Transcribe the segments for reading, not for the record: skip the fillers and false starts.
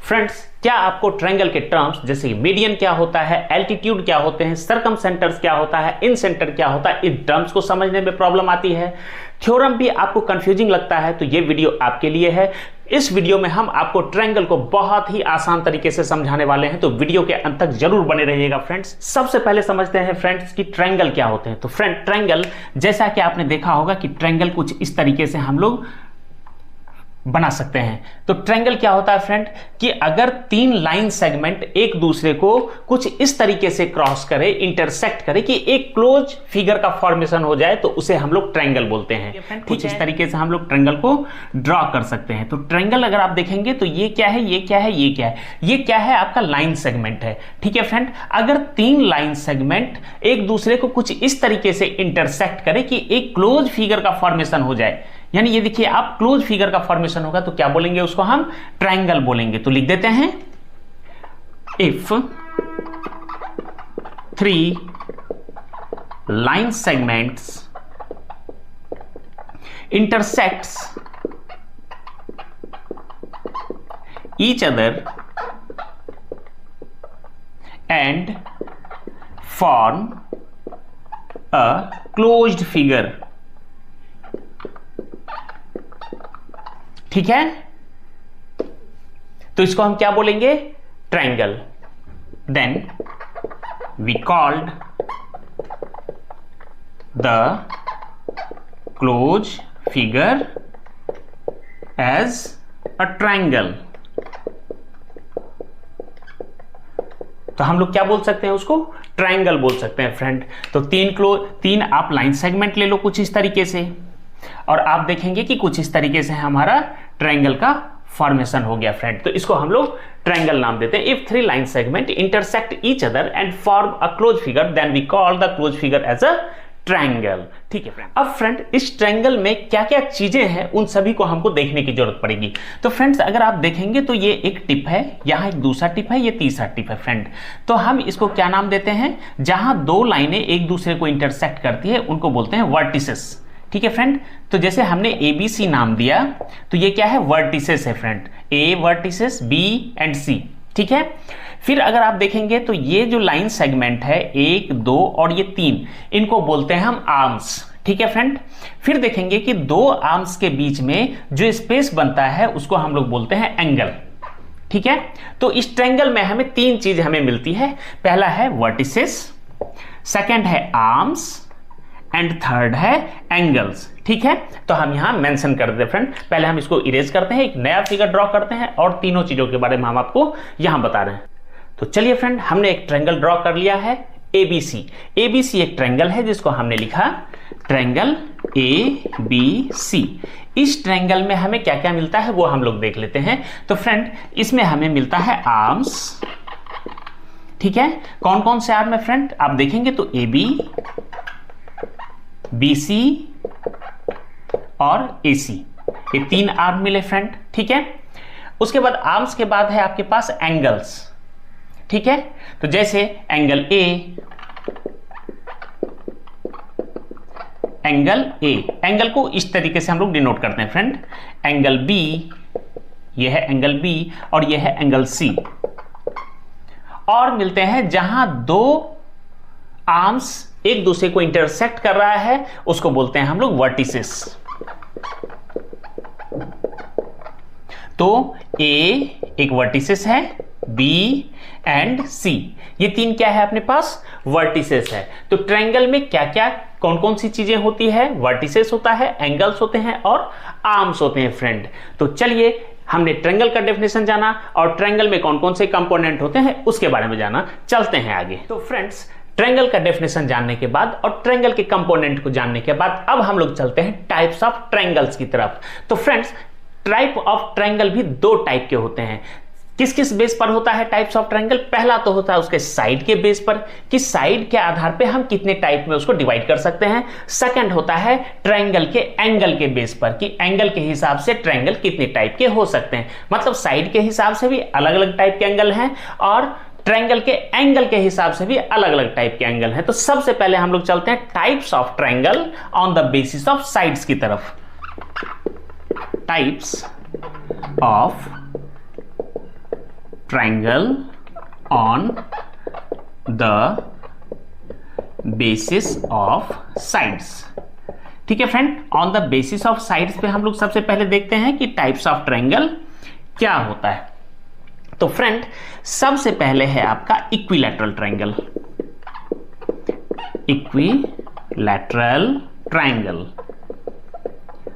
Friends, क्या आपको triangle के टर्म्स जैसे मीडियन क्या होता है, एल्टीट्यूड क्या होते हैं, सर्कमसेंटर्स क्या होता है, इन सेंटर क्या होता है, इन टर्म्स को समझने में प्रॉब्लम आती है, थ्योरम भी आपको कंफ्यूजिंग लगता है, तो ये वीडियो आपके लिए है। इस वीडियो में हम आपको ट्रायंगल को बहुत ही आसान तरीके से समझाने वाले हैं, तो वीडियो के अंत तक जरूर बने रहिएगा फ्रेंड्स। सबसे पहले समझते हैं फ्रेंड्स कि ट्रायंगल क्या होते हैं। तो फ्रेंड, ट्रायंगल जैसा कि आपने देखा होगा कि ट्रायंगल कुछ इस तरीके से हम लोग बना सकते हैं। तो ट्रायंगल क्या होता है फ्रेंड कि अगर तीन लाइन सेगमेंट एक दूसरे को कुछ इस तरीके से क्रॉस करे, इंटरसेक्ट करे कि एक क्लोज फिगर का फॉर्मेशन हो जाए, तो उसे हम लोग ट्रायंगल बोलते हैं। कुछ इस तरीके से हम लोग ट्रायंगल को ड्रॉ कर सकते हैं। तो ट्रायंगल अगर आप देखेंगे तो ये क्या है, ये क्या है, ये क्या है, ये क्या है, आपका लाइन सेगमेंट है। ठीक है फ्रेंड, अगर तीन लाइन सेगमेंट एक दूसरे को कुछ इस तरीके से इंटरसेक्ट करे कि एक क्लोज फिगर का फॉर्मेशन हो जाए, यानी ये देखिए आप क्लोज फिगर का फॉर्मेशन होगा, तो क्या बोलेंगे, उसको हम ट्रायंगल बोलेंगे। तो लिख देते हैं, if 3 line segments intersects each other and form a closed figure. ठीक है, तो इसको हम क्या बोलेंगे, triangle. Then we called the close figure as a triangle. तो हम लोग क्या बोल सकते हैं, उसको ट्रायंगल बोल सकते हैं फ्रेंड। तो तीन आप लाइन सेगमेंट ले लो कुछ इस तरीके से, और आप देखेंगे कि कुछ इस तरीके से हमारा ट्रायंगल का फॉर्मेशन हो गया फ्रेंड। तो इसको हम लोग ट्रायंगल नाम देते हैं। If 3 line segment intersect each other and form a close figure, then we call the close figure as a triangle. ठीक है फ्रेंड। अब फ्रेंड, इस ट्रायंगल में क्या क्या चीजें हैं उन सभी को हमको देखने की जरूरत पड़ेगी। तो फ्रेंड्स, अगर आप देखेंगे तो ये एक टिप है, यहां एक दूसरा टिप है, ये तीसरा टिप है फ्रेंड। तो हम इसको क्या नाम देते हैं, जहां दो लाइनें एक दूसरे को इंटरसेक्ट करती है उनको बोलते हैं वर्टिसेस। ठीक है फ्रेंड, तो जैसे हमने ABC नाम दिया, तो ये क्या है, वर्टिसेस है friend, A vertices, B and C। ठीक है, फिर अगर आप देखेंगे तो ये जो लाइन सेगमेंट है 1, 2 और ये 3, इनको बोलते हैं हम आर्म्स। ठीक है फ्रेंड, फिर देखेंगे कि दो आर्म्स के बीच में जो स्पेस बनता है उसको हम लोग बोलते हैं एंगल। ठीक है, तो इस ट्रायंगल में हमें तीन चीज हमें मिलती है। पहला है वर्टिसेस, सेकंड है आर्म्स एंड थर्ड है एंगल्स। ठीक है, तो हम यहां मेंशन कर देते हैं फ्रेंड। पहले हम इसको इरेज करते हैं, एक नया फिगर ड्रॉ करते हैं, और तीनों चीजों के बारे में हम आपको यहां बता रहे हैं। तो चलिए फ्रेंड, हमने एक ट्रायंगल ड्रॉ कर लिया है ABC। ABC एक ट्रायंगल है जिसको हमने लिखा ट्रायंगल ABC। इस ट्रायंगल में हमें क्या क्या मिलता है वो हम लोग देख लेते हैं। तो फ्रेंड, इसमें हमें मिलता है आर्म्स। ठीक है, कौन कौन से आर्म है फ्रेंड, आप देखेंगे तो AB, BC और AC, ये तीन आर्म मिले फ्रेंड। ठीक है, उसके बाद आर्म्स के बाद है आपके पास एंगल्स। ठीक है, तो जैसे एंगल A, एंगल को इस तरीके से हम लोग डिनोट करते हैं फ्रेंड। एंगल B, ये है एंगल B, और ये है एंगल C। और मिलते हैं जहां दो आर्म्स एक दूसरे को इंटरसेक्ट कर रहा है उसको बोलते हैं हम लोग वर्टिसेस। तो A एक वर्टिसेस है, B एंड C, ये तीन क्या है अपने पास, वर्टिसेस है। तो ट्रायंगल में क्या क्या कौन कौन सी चीजें होती है, वर्टिसेस होता है, एंगल्स होते हैं और आर्म्स होते हैं फ्रेंड। तो चलिए, हमने ट्रायंगल का डेफिनेशन जाना और ट्रायंगल में कौन कौन से कंपोनेंट होते हैं उसके बारे में जाना, चलते हैं आगे। तो फ्रेंड्स, ट्रायंगल का डेफिनेशन जानने के बाद और ट्रायंगल के कंपोनेंट को जानने के बाद अब हम लोग चलते हैं टाइप्स ऑफ ट्रायंगल्स की तरफ। तो फ्रेंड्स, टाइप ऑफ ट्रायंगल भी दो टाइप के होते हैं। किस किस बेस पर होता है टाइप्स ऑफ ट्रायंगल, पहला तो होता है उसके साइड के बेस पर, कि साइड के आधार पे हम कितने टाइप में उसको डिवाइड कर सकते हैं। सेकंड होता है ट्रायंगल के एंगल के बेस पर, कि एंगल के हिसाब से ट्रायंगल कितने टाइप के हो सकते हैं। मतलब साइड के हिसाब से भी अलग अलग टाइप के एंगल हैं और ट्रायंगल के एंगल के हिसाब से भी अलग अलग टाइप के एंगल हैं। तो सबसे पहले हम लोग चलते हैं types of triangle on the basis of sides की तरफ। Types of triangle on the basis of sides. ठीक है friend, on the basis of sides पे हम लोग सबसे पहले देखते हैं कि टाइप्स ऑफ ट्राइंगल क्या होता है। तो फ्रेंड सबसे पहले है आपका इक्विलैटरल ट्राइंगल। इक्विलैटरल ट्राइंगल,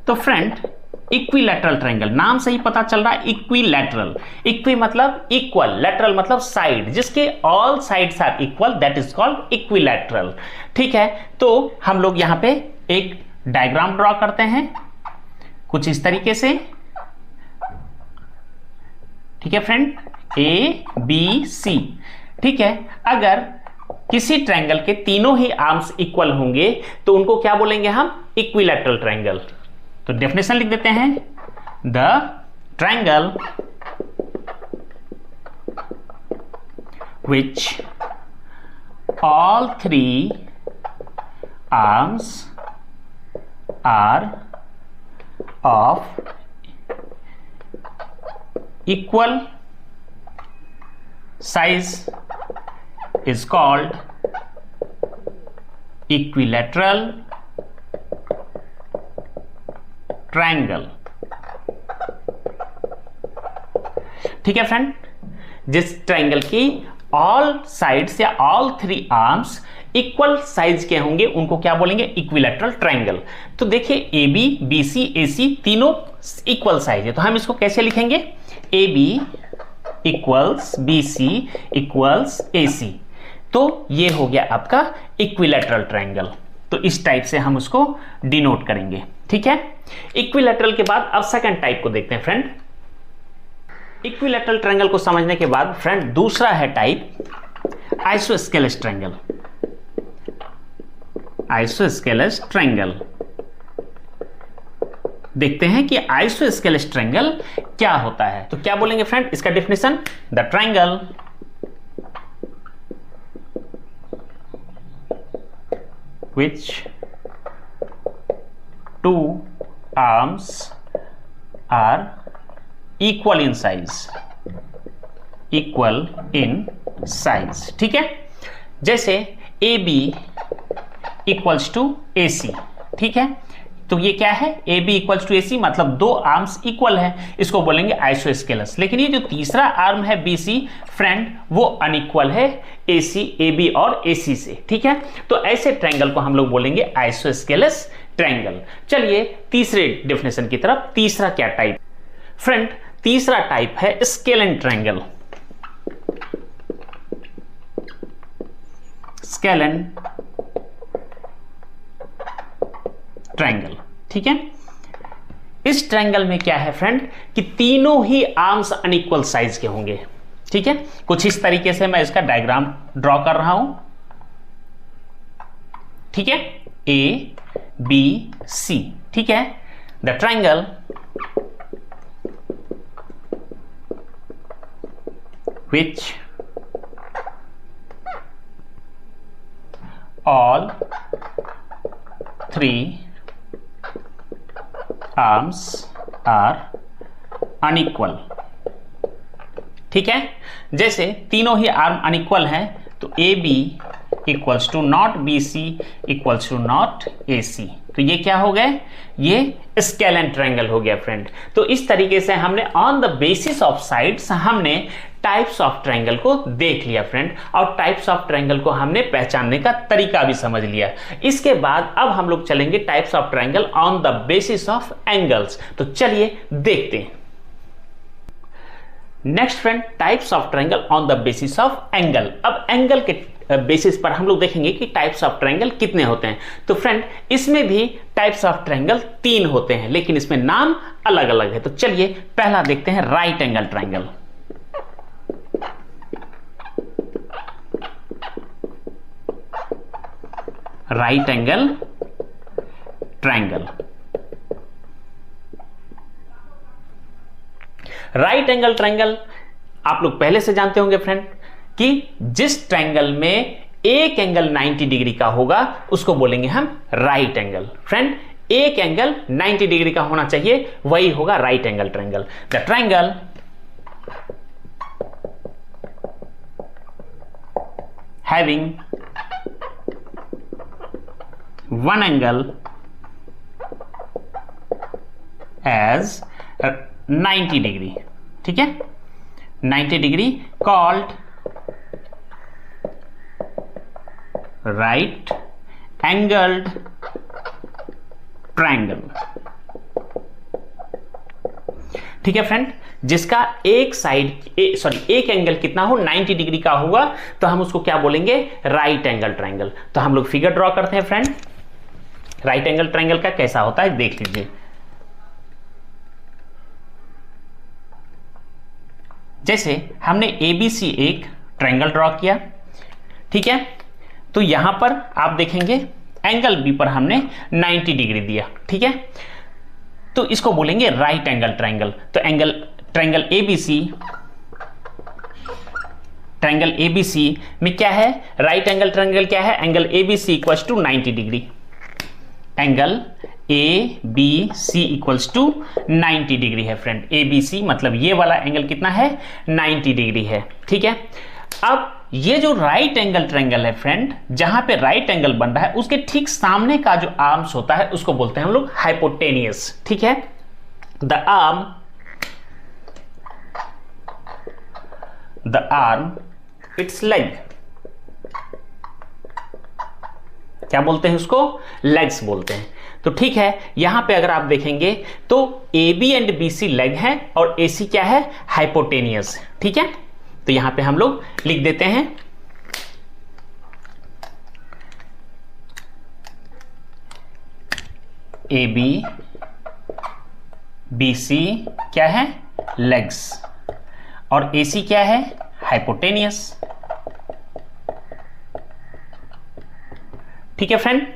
तो फ्रेंड इक्विलैटरल ट्राइंगल नाम से ही पता चल रहा है इक्विलैटरल। इक्वी मतलब इक्वल, लैटरल मतलब साइड, जिसके all sides are equal, that is called equilateral. ठीक है, तो हम लोग यहां पे एक डायग्राम ड्रॉ करते हैं कुछ इस तरीके से। ठीक है फ्रेंड, ए बी सी। ठीक है, अगर किसी ट्रायंगल के तीनों ही आर्म्स इक्वल होंगे तो उनको क्या बोलेंगे हम? Equilateral triangle. तो डेफिनेशन लिख देते हैं, the triangle which all three arms are of equal size is called equilateral triangle। ठीक है फ्रेंड, जिस ट्राइंगल की ऑल साइड्स या all three arms equal size के होंगे उनको क्या बोलेंगे? Equilateral triangle. तो देखिए ए बी, बी सी, ए सी तीनों इक्वल साइज है, तो हम इसको कैसे लिखेंगे? A B equals B C equals A C. तो ये हो गया आपका इक्विलैटरल ट्रायंगल। तो इस टाइप से हम उसको डिनोट करेंगे। ठीक है, इक्विलैटरल के बाद अब सेकंड टाइप को देखते हैं फ्रेंड। इक्विलैटरल ट्रायंगल को समझने के बाद फ्रेंड दूसरा है type isosceles triangle. Isosceles triangle देखते हैं कि आइसोस्केलस ट्रायंगल क्या होता है। तो क्या बोलेंगे फ्रेंड इसका definition? The triangle which two arms are equal in size, equal in size। ठीक है, जैसे ए बी इक्वल्स टू ए सी। ठीक है, तो ये क्या है? ए बी इक्वल्स टू ए सी मतलब दो आर्म्स इक्वल है, इसको बोलेंगे आइसोस्केलस। लेकिन ये जो तीसरा आर्म है बी सी फ्रेंड वो अनइक्वल है ए सी, ए बी और ए सी से। ठीक है, तो ऐसे ट्रायंगल को हम लोग बोलेंगे आइसोस्केलस ट्रायंगल। चलिए तीसरे डेफिनेशन की तरफ। तीसरा क्या टाइप फ्रेंड? तीसरा टाइप है स्केलेन ट्रायंगल। Scalene triangle. ठीक है, इस ट्रायंगल में क्या है फ्रेंड कि तीनों ही आर्म्स अनइक्वल साइज के होंगे। ठीक है, कुछ इस तरीके से मैं इसका डायग्राम ड्रॉ कर रहा हूं। ठीक है, ए बी सी। ठीक है, the triangle which all three arms are unequal. ठीक है, जैसे तीनों ही आर्म अनइक्वल हैं तो A B equals to not B C equals to not A C. तो ये क्या हो गए? ये स्केलेन ट्रायंगल हो गया फ्रेंड। तो इस तरीके से हमने on the basis of sides हमने टाइप्स ऑफ ट्रायंगल को देख लिया फ्रेंड, और टाइप्स ऑफ ट्रायंगल को हमने पहचानने का तरीका भी समझ लिया। इसके बाद अब हम लोग चलेंगे types of triangle on the basis of angles. तो चलिए देखते हैं। Next friend, types of triangle on the basis of angle. अब एंगल के बेसिस पर हम लोग देखेंगे कि टाइप्स ऑफ ट्रायंगल कितने होते हैं। तो फ्रेंड इसमें भी टाइप्स ऑफ ट्रायंगल 3 होते हैं, लेकिन इसमें नाम अलग अलग है। तो चलिए पहला देखते हैं right angle triangle. Right angle triangle. Right angle triangle आप लोग पहले से जानते होंगे फ्रेंड कि जिस ट्रायंगल में एक एंगल 90 डिग्री का होगा उसको बोलेंगे हम राइट एंगल। फ्रेंड एक एंगल 90 डिग्री का होना चाहिए, वही होगा right angle triangle. The triangle having one angle as 90 degree, ठीक है, 90 degree called right angled triangle. ठीक है फ्रेंड, जिसका एक एंगल कितना हो 90 डिग्री का होगा तो हम उसको क्या बोलेंगे, राइट एंगल ट्रायंगल। तो हम लोग फिगर ड्रॉ करते हैं फ्रेंड, राइट एंगल ट्रायंगल का कैसा होता है देख लीजिए। जैसे हमने ABC एक ट्रायंगल ड्रॉ किया, ठीक है, तो यहां पर आप देखेंगे एंगल B पर हमने 90 डिग्री दिया, ठीक है, तो इसको बोलेंगे राइट एंगल ट्रायंगल। तो ट्रायंगल ABC में क्या है, राइट एंगल ट्रायंगल क्या है, angle ABC equals to 90 degree, angle ABC equals to 90 degree है फ्रेंड। ABC मतलब ये वाला एंगल कितना है, 90 डिग्री है, ठीक है। अब ये जो राइट एंगल ट्रायंगल है फ्रेंड, जहां पे राइट एंगल बन रहा है उसके ठीक सामने का जो आर्म्स होता है उसको बोलते हैं हम लोग हाइपोटेनियस, ठीक है। द आर्म इट्स लेग, क्या बोलते हैं उसको, लेग्स बोलते हैं। तो ठीक है, यहां पे अगर आप देखेंगे तो AB एंड BC लेग है और AC क्या है, हाइपोटेनियस, ठीक है। तो यहां पे हम लोग लिख देते हैं AB BC क्या है, लेग्स, और AC क्या है, हाइपोटेनियस, ठीक है फ्रेंड।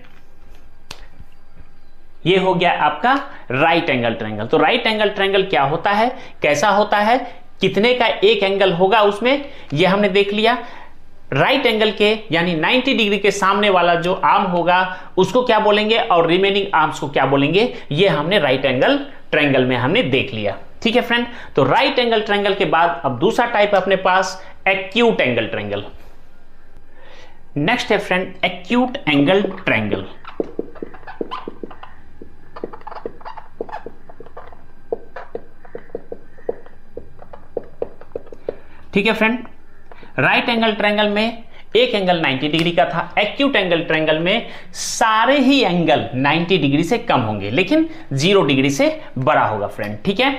ये हो गया आपका राइट एंगल ट्रायंगल। तो राइट एंगल ट्रायंगल क्या होता है, कैसा होता है, कितने का एक एंगल होगा उसमें, ये हमने देख लिया। राइट एंगल के यानी 90 डिग्री के सामने वाला जो आर्म होगा उसको क्या बोलेंगे और रिमेनिंग आर्म्स को क्या बोलेंगे, ये हमने राइट एंगल ट्रायंगल में हमने देख लिया, ठीक है फ्रेंड। तो राइट एंगल ट्रायंगल के बाद अब दूसरा टाइप है अपने पास, एक्यूट एंगल ट्रायंगल। नेक्स्ट है फ्रेंड एक्यूट एंगल ट्रायंगल। ठीक है फ्रेंड, राइट एंगल ट्रायंगल में एक एंगल 90 डिग्री का था, एक्यूट एंगल ट्रायंगल में सारे ही एंगल 90 डिग्री से कम होंगे लेकिन 0 डिग्री से बड़ा होगा फ्रेंड, ठीक है।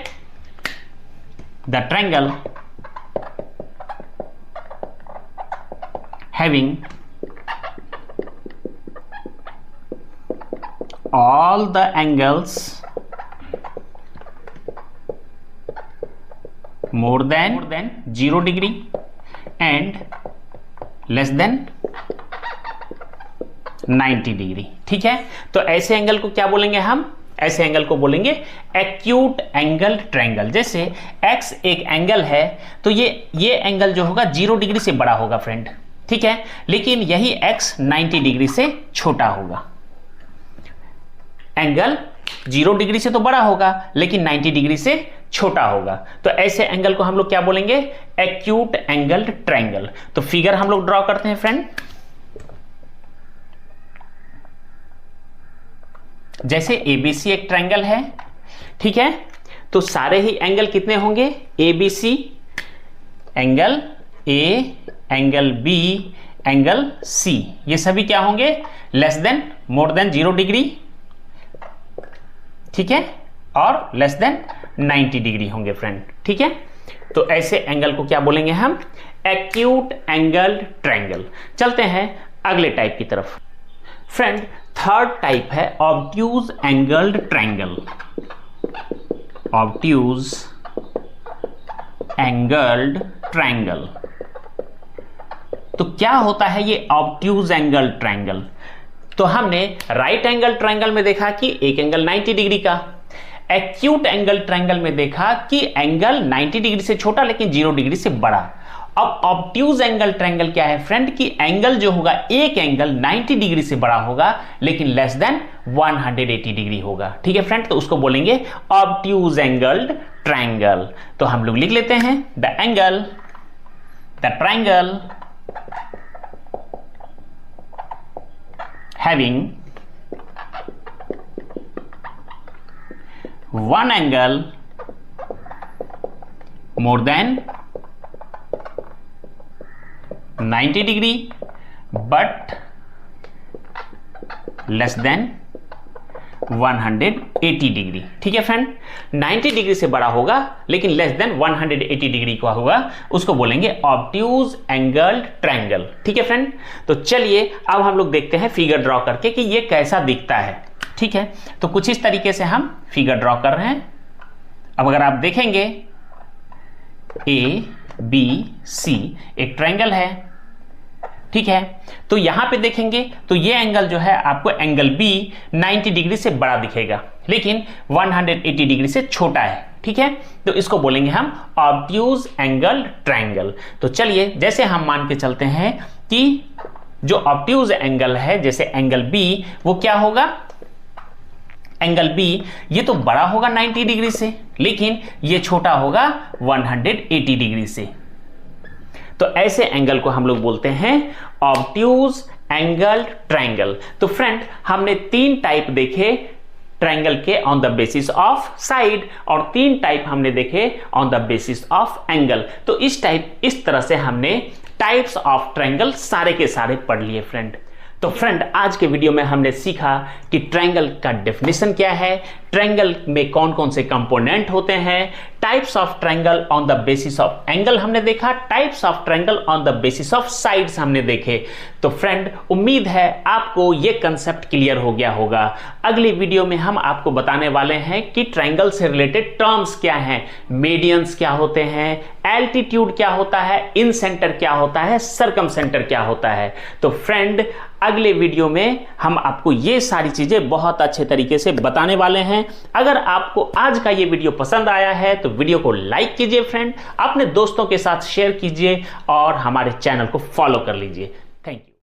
The triangle having all the angles more than 0 degree and less than 90 degree, ठीक है। तो ऐसे एंगल को क्या बोलेंगे हम, ऐसे एंगल को बोलेंगे एक्यूट एंगल ट्रायंगल। जैसे x एक एंगल है तो ये एंगल जो होगा 0 डिग्री से बड़ा होगा फ्रेंड, ठीक है, लेकिन यही x 90 डिग्री से छोटा होगा। एंगल 0 डिग्री से तो बड़ा होगा लेकिन 90 डिग्री से छोटा होगा, तो ऐसे एंगल को हम लोग क्या बोलेंगे, एक्यूट एंगल ट्रायंगल। तो फिगर हम लोग ड्रॉ करते हैं फ्रेंड। जैसे ABC एक ट्रायंगल है, ठीक है, तो सारे ही एंगल कितने होंगे, ABC, angle A, angle B, angle C, ये सभी क्या होंगे, less than more than 0 degree, ठीक है, और लेस देन 90 डिग्री होंगे फ्रेंड, ठीक है। तो ऐसे एंगल को क्या बोलेंगे हम, एक्यूट एंगल ट्रायंगल। चलते हैं अगले टाइप की तरफ फ्रेंड। थर्ड टाइप है obtuse angled triangle. Obtuse angled triangle, तो क्या होता है ये ऑब्ट्यूज एंगल ट्रायंगल। तो हमने राइट एंगल ट्रायंगल में देखा कि एक एंगल 90 डिग्री का, एक्यूट एंगल ट्रायंगल में देखा कि एंगल 90 डिग्री से छोटा लेकिन 0 डिग्री से बड़ा। अब ऑब्ट्यूज एंगल ट्रायंगल क्या है फ्रेंड, कि एंगल जो होगा एक एंगल 90 डिग्री से बड़ा होगा लेकिन लेस देन 180 डिग्री होगा, ठीक है फ्रेंड। तो उसको बोलेंगे ऑब्ट्यूज एंगल्ड ट्रायंगल। तो हम लोग लिख लेते हैं the triangle having one angle more than 90 degree but less than 180 degree. ठीक है फ्रेंड, 90 डिग्री से बड़ा होगा लेकिन लेस देन 180 डिग्री का होगा, उसको बोलेंगे ऑब्ट्यूज एंगल्ड ट्रायंगल। ठीक है फ्रेंड, तो चलिए अब हम लोग देखते हैं फिगर ड्रॉ करके कि ये कैसा दिखता है। ठीक है, तो कुछ इस तरीके से हम फिगर ड्रॉ कर रहे हैं। अब अगर आप देखेंगे ए बी सी एक ट्रायंगल है। ठीक है, तो यहां पे देखेंगे तो ये एंगल जो है आपको एंगल बी 90 डिग्री से बड़ा दिखेगा लेकिन 180 डिग्री से छोटा है। ठीक है, तो इसको बोलेंगे हम ऑब्ट्यूज एंगल ट्रायंगल। तो चलिए जैसे हम मान के चलते हैं कि जो ऑब्ट्यूज एंगल है जैसे एंगल बी वो क्या होगा, एंगल बी ये तो बड़ा होगा 90 डिग्री से लेकिन ये छोटा होगा 180 डिग्री से। तो ऐसे एंगल को हम लोग बोलते हैं ऑब्ट्यूज एंगल ट्रायंगल। तो फ्रेंड हमने 3 टाइप देखे ट्रायंगल के on the basis of side और 3 टाइप हमने देखे on the basis of angle. तो इस तरह से हमने टाइप्स ऑफ ट्रायंगल सारे के सारे पढ़ लिए फ्रेंड। तो फ्रेंड आज के वीडियो में हमने सीखा कि ट्रायंगल का डेफिनेशन क्या है, ट्रायंगल में कौन कौन से कंपोनेंट होते हैं, types of triangle on the basis of angle हमने देखा, types of triangle on the basis of sides हमने देखे। तो फ्रेंड उम्मीद है आपको ये कंसेप्ट क्लियर हो गया होगा। अगली वीडियो में हम आपको बताने वाले हैं कि ट्रायंगल से रिलेटेड टर्म्स क्या हैं, मीडियंस क्या होते हैं, एल्टीट्यूड क्या होता है, इन सेंटर क्या होता है, सरकम सेंटर क्या होता है। तो फ्रेंड अगले वीडियो में हम आपको ये सारी चीजें बहुत अच्छे तरीके से बताने वाले हैं। अगर आपको आज का ये वीडियो पसंद आया है तो वीडियो को लाइक कीजिए फ्रेंड, अपने दोस्तों के साथ शेयर कीजिए और हमारे चैनल को फॉलो कर लीजिए। Thank you.